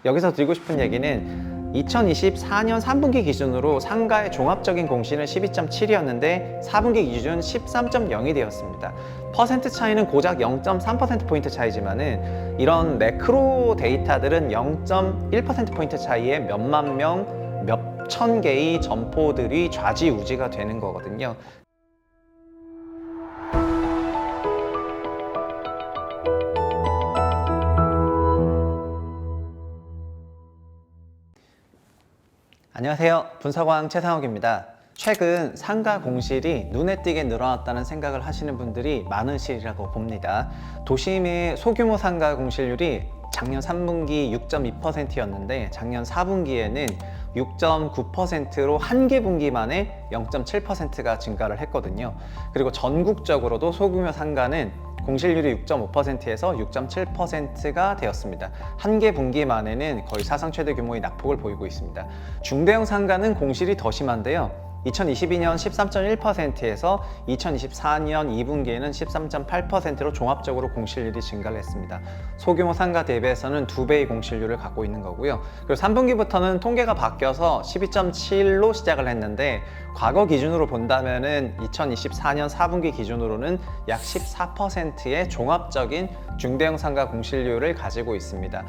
여기서 드리고 싶은 얘기는 2024년 3분기 기준으로 상가의 종합적인 공시는 12.7이었는데 4분기 기준 13.0이 되었습니다. 퍼센트 차이는 고작 0.3%포인트 차이지만은 이런 매크로 데이터들은 0.1%포인트 차이에 몇만 명, 몇천 개의 점포들이 좌지우지가 되는 거거든요. 안녕하세요. 분석왕 최상욱입니다. 최근 상가 공실이 눈에 띄게 늘어났다는 생각을 하시는 분들이 많으시리라고 봅니다. 도심의 소규모 상가 공실률이 작년 3분기 6.2%였는데 작년 4분기에는 6.9%로 한 개 분기 만에 0.7%가 증가를 했거든요. 그리고 전국적으로도 소규모 상가는 공실률이 6.5%에서 6.7%가 되었습니다. 한 개 분기 만에는 거의 사상 최대 규모의 낙폭을 보이고 있습니다. 중대형 상가는 공실이 더 심한데요. 2022년 13.1%에서 2024년 2분기에는 13.8%로 종합적으로 공실률이 증가를 했습니다. 소규모 상가 대비해서는 2배의 공실률을 갖고 있는 거고요. 그리고 3분기부터는 통계가 바뀌어서 12.7로 시작을 했는데 과거 기준으로 본다면은 2024년 4분기 기준으로는 약 14%의 종합적인 중대형 상가 공실률을 가지고 있습니다.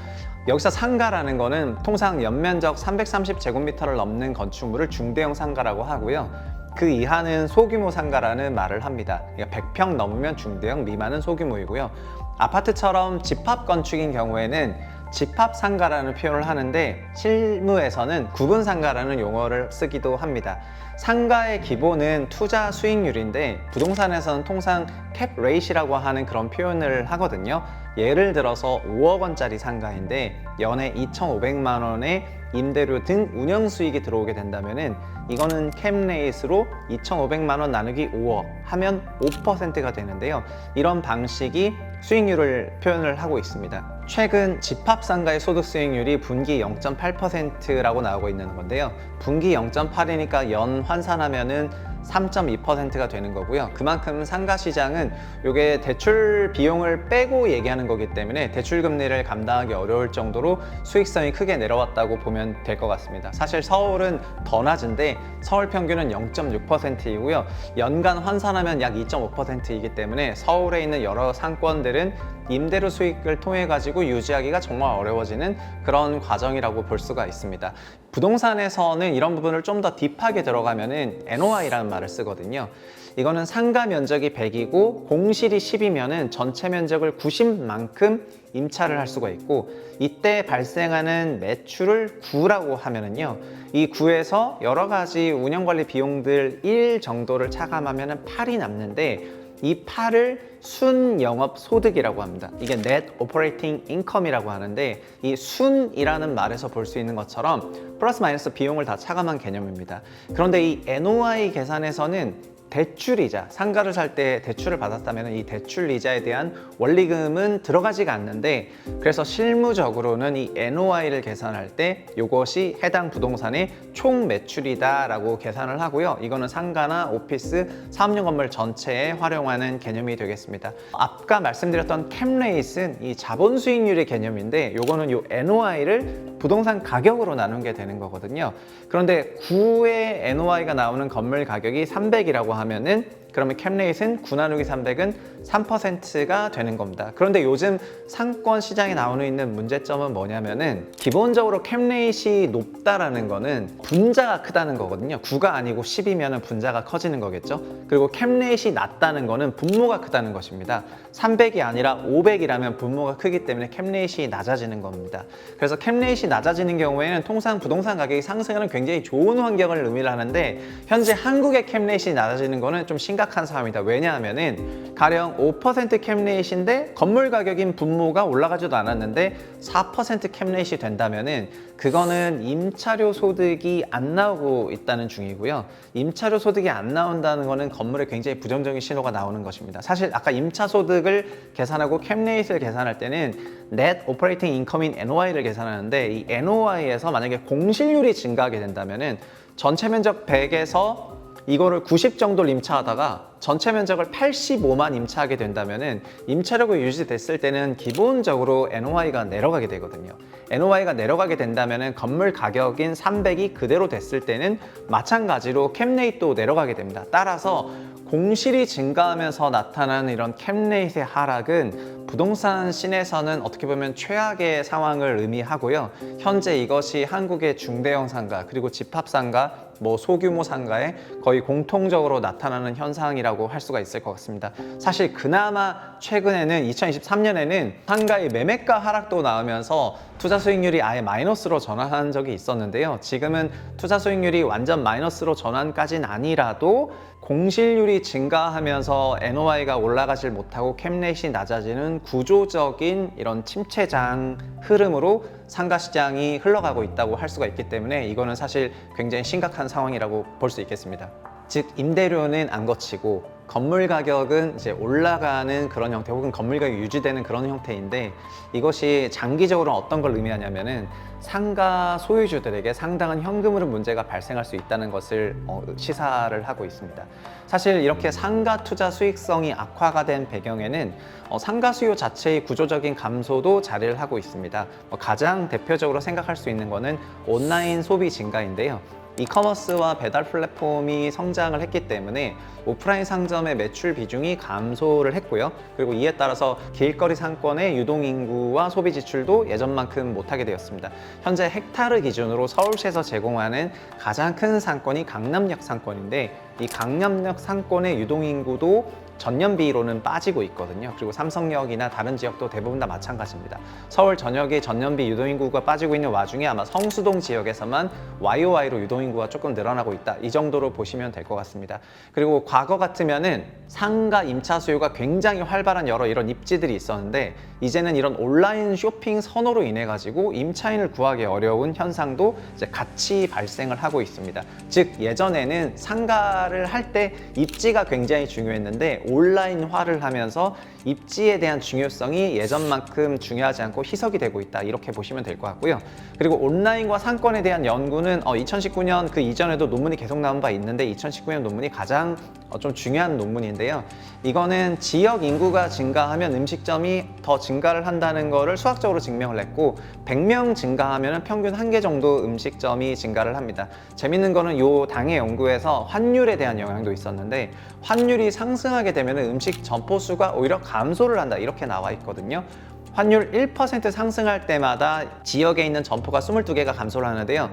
여기서 상가라는 거는 통상 연면적 330제곱미터를 넘는 건축물을 중대형 상가라고 하고요. 그 이하는 소규모 상가라는 말을 합니다. 그러니까 100평 넘으면 중대형, 미만은 소규모이고요. 아파트처럼 집합 건축인 경우에는 집합 상가라는 표현을 하는데 실무에서는 구분 상가라는 용어를 쓰기도 합니다. 상가의 기본은 투자 수익률인데 부동산에서는 통상 캡 레이시라고 하는 그런 표현을 하거든요. 예를 들어서 5억 원짜리 상가인데 연에 2,500만 원의 임대료 등 운영 수익이 들어오게 된다면은 이거는 캡 레이스로 2,500만 원 나누기 5억 하면 5%가 되는데요. 이런 방식이 수익률을 표현을 하고 있습니다. 최근 집합상가의 소득 수익률이 분기 0.8%라고 나오고 있는 건데요. 분기 0.8이니까 연 환산하면은 3.2%가 되는 거고요. 그만큼 상가 시장은 이게 대출 비용을 빼고 얘기하는 거기 때문에 대출 금리를 감당하기 어려울 정도로 수익성이 크게 내려왔다고 보면 될 것 같습니다. 사실 서울은 더 낮은데 서울 평균은 0.6%이고요. 연간 환산하면 약 2.5%이기 때문에 서울에 있는 여러 상권들은 임대료 수익을 통해 가지고 유지하기가 정말 어려워지는 그런 과정이라고 볼 수가 있습니다. 부동산에서는 이런 부분을 좀 더 딥하게 들어가면은 NOI라는 말을 쓰거든요. 이거는 상가 면적이 100이고 공실이 10이면은 전체 면적을 90만큼 임차를 할 수가 있고 이때 발생하는 매출을 9라고 하면은요. 이 9에서 여러 가지 운영관리 비용들 1 정도를 차감하면은 8이 남는데 이 8을 순영업 소득이라고 합니다. 이게 Net Operating Income이라고 하는데 이 순이라는 말에서 볼 수 있는 것처럼 플러스 마이너스 비용을 다 차감한 개념입니다. 그런데 이 NOI 계산에서는 대출이자, 상가를 살 때 대출을 받았다면 이 대출 이자에 대한 원리금은 들어가지가 않는데 그래서 실무적으로는 이 NOI를 계산할 때 이것이 해당 부동산의 총 매출이다 라고 계산을 하고요. 이거는 상가나 오피스, 사업용 건물 전체에 활용하는 개념이 되겠습니다. 아까 말씀드렸던 캡레이스는 이 자본 수익률의 개념인데 이거는 이 NOI를 부동산 가격으로 나눈 게 되는 거거든요. 그런데 9의 NOI가 나오는 건물 가격이 300이라고 하면은 그러면 캡레이트는 9 나누기 300은 3%가 되는 겁니다. 그런데 요즘 상권 시장에 나오는 있는 문제점은 뭐냐면은 기본적으로 캡레이트이 높다라는 거는 분자가 크다는 거거든요. 9가 아니고 10이면은 분자가 커지는 거겠죠. 그리고 캡레이트이 낮다는 거는 분모가 크다는 것입니다. 300이 아니라 500이라면 분모가 크기 때문에 캡레이트이 낮아지는 겁니다. 그래서 캡레이트이 낮아지는 경우에는 통상 부동산 가격이 상승하는 굉장히 좋은 환경을 의미를 하는데 현재 한국의 캡레이트이 낮아지는 거는 좀 심각한 상황입니다. 왜냐하면은 가령 5% 캡레이트인데 건물 가격인 분모가 올라가지도 않았는데 4% 캡레이트이 된다면은 그거는 임차료 소득이 안 나오고 있다는 중이고요. 임차료 소득이 안 나온다는 거는 건물에 굉장히 부정적인 신호가 나오는 것입니다. 사실 아까 임차 소득을 계산하고 캡레이트를 계산할 때는 Net Operating Income인 NOI를 계산하는데 이 NOI에서 만약에 공실률이 증가하게 된다면은 전체 면적 100에서 이거를 90 정도를 임차하다가 전체 면적을 85만 임차하게 된다면은 임차료가 유지됐을 때는 기본적으로 NOI가 내려가게 되거든요. NOI가 내려가게 된다면은 건물 가격인 300이 그대로 됐을 때는 마찬가지로 캡레이트도 내려가게 됩니다. 따라서 공실이 증가하면서 나타나는 이런 캡레이트의 하락은 부동산 씬에서는 어떻게 보면 최악의 상황을 의미하고요. 현재 이것이 한국의 중대형 상가 그리고 집합상가 소규모 상가에 거의 공통적으로 나타나는 현상이라고 할 수가 있을 것 같습니다. 사실 그나마 최근에는 2023년에는 상가의 매매가 하락도 나오면서 투자 수익률이 아예 마이너스로 전환한 적이 있었는데요. 지금은 투자 수익률이 완전 마이너스로 전환까지는 아니라도 공실률이 증가하면서 NOI가 올라가질 못하고 캡레이트이 낮아지는 구조적인 이런 침체장 흐름으로 상가 시장이 흘러가고 있다고 할 수가 있기 때문에 이거는 사실 굉장히 심각한 상황이라고 볼 수 있겠습니다. 즉 임대료는 안 거치고 건물 가격은 이제 올라가는 그런 형태 혹은 건물 가격이 유지되는 그런 형태인데 이것이 장기적으로 어떤 걸 의미하냐면은 상가 소유주들에게 상당한 현금 흐름 문제가 발생할 수 있다는 것을 시사를 하고 있습니다. 사실 이렇게 상가 투자 수익성이 악화가 된 배경에는 상가 수요 자체의 구조적인 감소도 자리를 하고 있습니다. 가장 대표적으로 생각할 수 있는 것은 온라인 소비 증가인데요. 이커머스와 배달 플랫폼이 성장을 했기 때문에 오프라인 상점의 매출 비중이 감소를 했고요. 그리고 이에 따라서 길거리 상권의 유동인구와 소비 지출도 예전만큼 못하게 되었습니다. 현재 헥타르 기준으로 서울시에서 제공하는 가장 큰 상권이 강남역 상권인데 이 강남역 상권의 유동인구도 전년비로는 빠지고 있거든요. 그리고 삼성역이나 다른 지역도 대부분 다 마찬가지입니다. 서울 전역의 전년비 유동인구가 빠지고 있는 와중에 아마 성수동 지역에서만 YOY로 유동인구가 조금 늘어나고 있다. 이 정도로 보시면 될 것 같습니다. 그리고 과거 같으면은 상가 임차 수요가 굉장히 활발한 여러 이런 입지들이 있었는데 이제는 이런 온라인 쇼핑 선호로 인해 가지고 임차인을 구하기 어려운 현상도 이제 같이 발생을 하고 있습니다. 즉 예전에는 상가를 할 때 입지가 굉장히 중요했는데 온라인화를 하면서 입지에 대한 중요성이 예전만큼 중요하지 않고 희석이 되고 있다 이렇게 보시면 될 것 같고요. 그리고 온라인과 상권에 대한 연구는 2019년 그 이전에도 논문이 계속 나온 바 있는데 2019년 논문이 가장 좀 중요한 논문인데요. 이거는 지역 인구가 증가하면 음식점이 더 증가를 한다는 거를 수학적으로 증명을 했고 100명 증가하면 평균 1개 정도 음식점이 증가를 합니다. 재밌는 거는 이 당의 연구에서 환율에 대한 영향도 있었는데 환율이 상승하게 되면 음식 점포 수가 오히려 감소를 한다 이렇게 나와 있거든요. 환율 1% 상승할 때마다 지역에 있는 점포가 22개가 감소를 하는데요.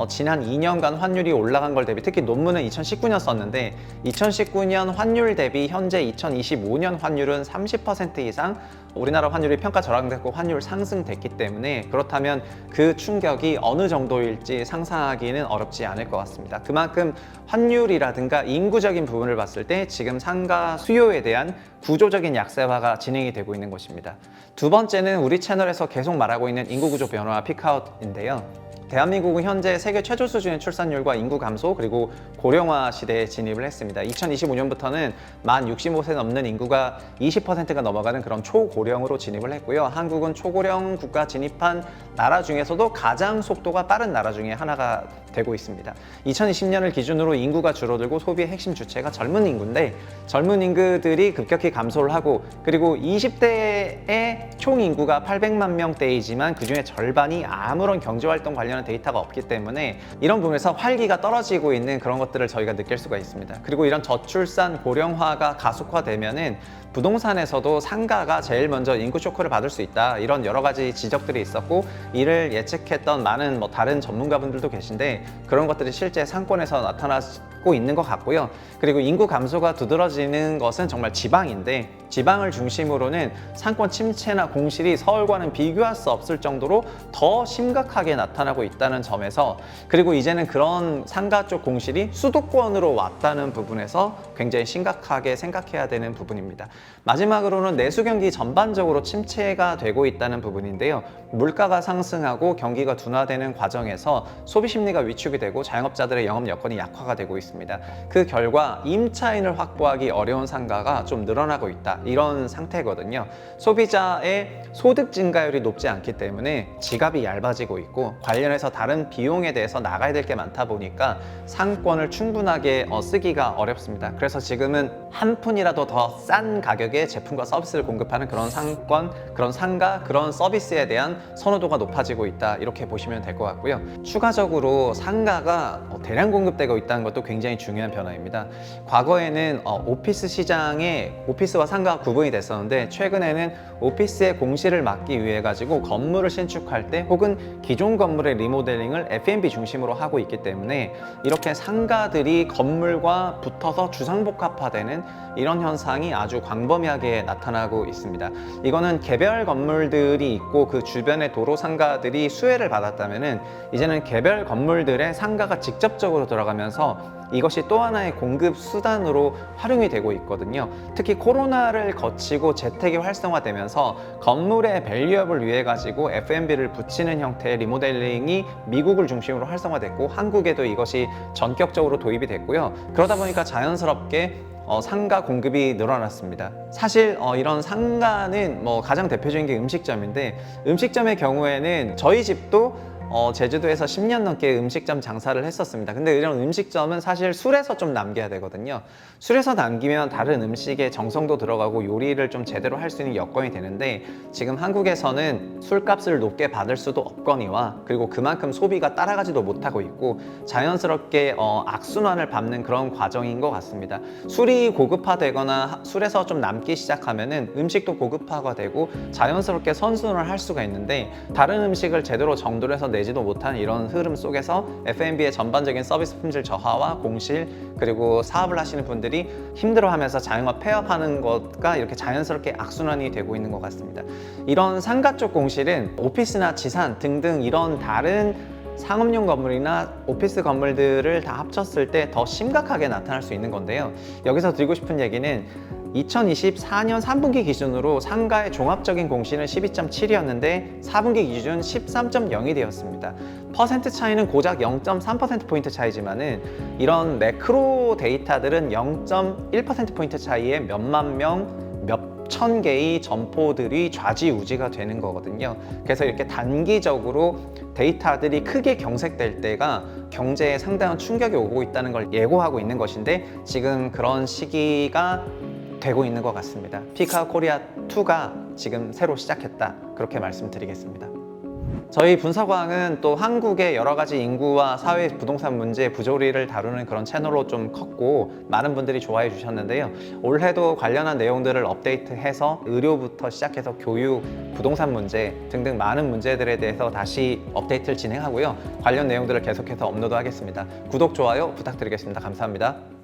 지난 2년간 환율이 올라간 걸 대비 특히 논문은 2019년 썼는데 2019년 환율 대비 현재 2025년 환율은 30% 이상 우리나라 환율이 평가 절하됐고 환율 상승됐기 때문에 그렇다면 그 충격이 어느 정도일지 상상하기는 어렵지 않을 것 같습니다. 그만큼 환율이라든가 인구적인 부분을 봤을 때 지금 상가 수요에 대한 구조적인 약세화가 진행이 되고 있는 것입니다. 두 번째는 우리 채널에서 계속 말하고 있는 인구구조 변화 피크아웃인데요. 대한민국은 현재 세계 최저 수준의 출산율과 인구 감소 그리고 고령화 시대에 진입을 했습니다. 2025년부터는 만 65세 넘는 인구가 20%가 넘어가는 그런 초고령으로 진입을 했고요. 한국은 초고령 국가 진입한 나라 중에서도 가장 속도가 빠른 나라 중에 하나가 되고 있습니다. 2020년을 기준으로 인구가 줄어들고 소비의 핵심 주체가 젊은 인구인데 젊은 인구들이 급격히 감소를 하고 그리고 20대의 총 인구가 800만 명대이지만 그중에 절반이 아무런 경제활동 관련한 데이터가 없기 때문에 이런 부분에서 활기가 떨어지고 있는 그런 것들을 저희가 느낄 수가 있습니다. 그리고 이런 저출산 고령화가 가속화되면은 부동산에서도 상가가 제일 먼저 인구 쇼크를 받을 수 있다 이런 여러 가지 지적들이 있었고 이를 예측했던 많은 다른 전문가분들도 계신데 그런 것들이 실제 상권에서 나타나고 있는 것 같고요. 그리고 인구 감소가 두드러지는 것은 정말 지방인데 지방을 중심으로는 상권 침체나 공실이 서울과는 비교할 수 없을 정도로 더 심각하게 나타나고 있다는 점에서 그리고 이제는 그런 상가 쪽 공실이 수도권으로 왔다는 부분에서 굉장히 심각하게 생각해야 되는 부분입니다. 마지막으로는 내수 경기 전반적으로 침체가 되고 있다는 부분인데요. 물가가 상승하고 경기가 둔화되는 과정에서 소비 심리가 위축이 되고 자영업자들의 영업 여건이 약화가 되고 있습니다. 그 결과 임차인을 확보하기 어려운 상가가 좀 늘어나고 있다, 이런 상태거든요. 소비자의 소득 증가율이 높지 않기 때문에 지갑이 얇아지고 있고, 관련해서 다른 비용에 대해서 나가야 될 게 많다 보니까 상권을 충분하게 쓰기가 어렵습니다. 그래서 지금은 한 푼이라도 더 싼 가격에 제품과 서비스를 공급하는 그런 상권, 그런 상가, 그런 서비스에 대한 선호도가 높아지고 있다, 이렇게 보시면 될 것 같고요. 추가적으로 상가가 대량 공급되고 있다는 것도 굉장히 중요한 변화입니다. 과거에는 오피스 시장에 오피스와 상가가 구분이 됐었는데, 최근에는 오피스의 공실을 막기 위해 가지고 건물을 신축할 때 혹은 기존 건물의 리모델링을 F&B 중심으로 하고 있기 때문에 이렇게 상가들이 건물과 붙어서 주상복합화되는 이런 현상이 아주 광범위하게 나타나고 있습니다. 이거는 개별 건물들이 있고 그 주변의 도로 상가들이 수혜를 받았다면은, 이제는 개별 건물들의 상가가 직접적으로 들어가면서 이것이 또 하나의 공급 수단으로 활용이 되고 있거든요. 특히 코로나를 거치고 재택이 활성화되면서 건물의 밸류업을 위해 가지고 F&B를 붙이는 형태의 리모델링이 미국을 중심으로 활성화됐고, 한국에도 이것이 전격적으로 도입이 됐고요. 그러다 보니까 자연스럽게 상가 공급이 늘어났습니다. 사실 이런 상가는 가장 대표적인 게 음식점인데, 음식점의 경우에는 저희 집도 제주도에서 10년 넘게 음식점 장사를 했었습니다. 근데 이런 음식점은 사실 술에서 좀 남겨야 되거든요. 술에서 남기면 다른 음식에 정성도 들어가고 요리를 좀 제대로 할 수 있는 여건이 되는데, 지금 한국에서는 술값을 높게 받을 수도 없거니와, 그리고 그만큼 소비가 따라가지도 못하고 있고 자연스럽게 악순환을 밟는 그런 과정인 것 같습니다. 술이 고급화되거나 술에서 좀 남기 시작하면은 음식도 고급화가 되고 자연스럽게 선순환을 할 수가 있는데, 다른 음식을 제대로 정도로 해서 내지도 못하는 이런 흐름 속에서 F&B의 전반적인 서비스 품질 저하와 공실, 그리고 사업을 하시는 분들이 힘들어하면서 자영업 폐업하는 것과 이렇게 자연스럽게 악순환이 되고 있는 것 같습니다. 이런 상가 쪽 공실은 오피스나 지산 등등 이런 다른 상업용 건물이나 오피스 건물들을 다 합쳤을 때 더 심각하게 나타날 수 있는 건데요. 여기서 드리고 싶은 얘기는 2024년 3분기 기준으로 상가의 종합적인 공실은 12.7이었는데 4분기 기준 13.0이 되었습니다. 퍼센트 차이는 고작 0.3%포인트 차이지만은 이런 매크로 데이터들은 0.1%포인트 차이에 몇만 명, 몇천 개의 점포들이 좌지우지가 되는 거거든요. 그래서 이렇게 단기적으로 데이터들이 크게 경색될 때가 경제에 상당한 충격이 오고 있다는 걸 예고하고 있는 것인데, 지금 그런 시기가 되고 있는 것 같습니다. 피카 코리아 2가 지금 새로 시작했다, 그렇게 말씀드리겠습니다. 저희 분석왕은 또 한국의 여러 가지 인구와 사회 부동산 문제 부조리를 다루는 그런 채널로 좀 컸고 많은 분들이 좋아해 주셨는데요. 올해도 관련한 내용들을 업데이트해서 의료부터 시작해서 교육, 부동산 문제 등등 많은 문제들에 대해서 다시 업데이트를 진행하고요. 관련 내용들을 계속해서 업로드하겠습니다. 구독, 좋아요 부탁드리겠습니다. 감사합니다.